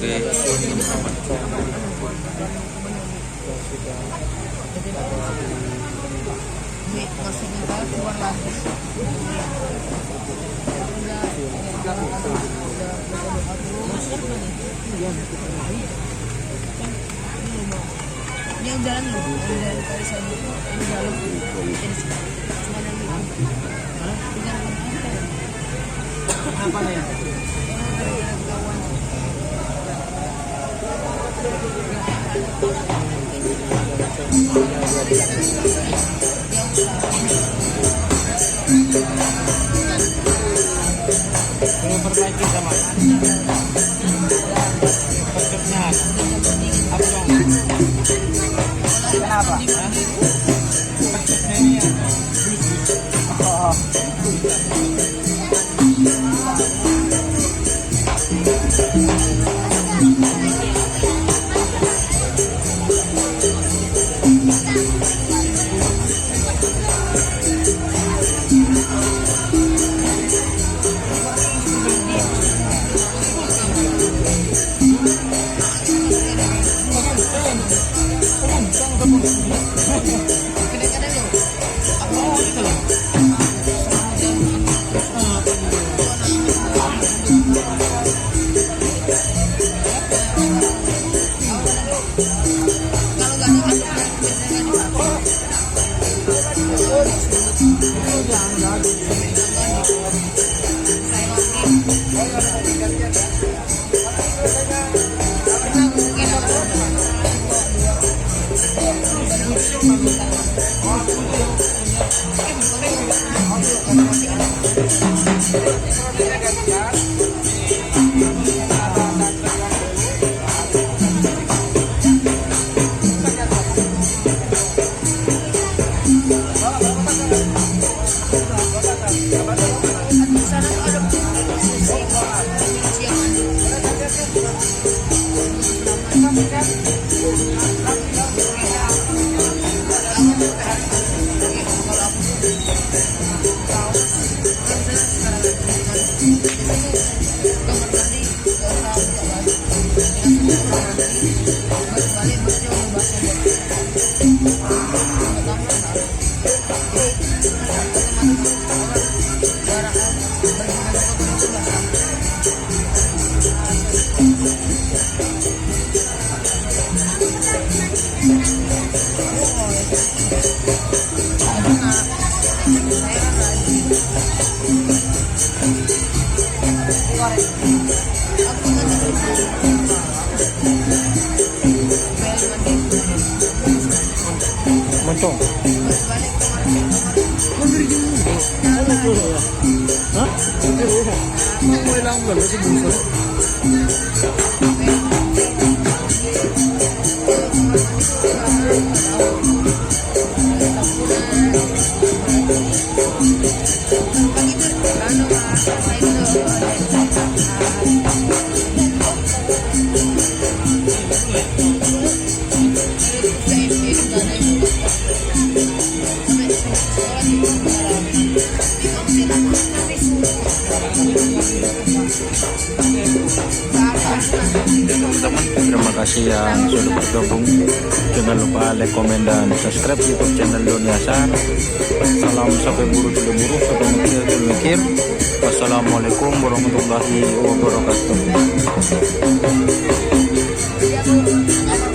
Oke, teman-teman. Masih kita keluar lagi. Ini yang jalan loh, dari tadi saya ini jalan cuma yang Apa nih? Perlu perbaiki sama konsepnya apa dong? Kenapa? Konsepnya ini ya. Oh. Moncong. Hah? Mau ilang ba si Bunso? Teman-teman, terima kasih yang sudah bergabung. Jangan lupa like, komen, dan subscribe YouTube channel Doni Asar. Salam sampai buru tidak buru, sampai mikir tidak mikir. Wassalamualaikum warahmatullahi wabarakatuh.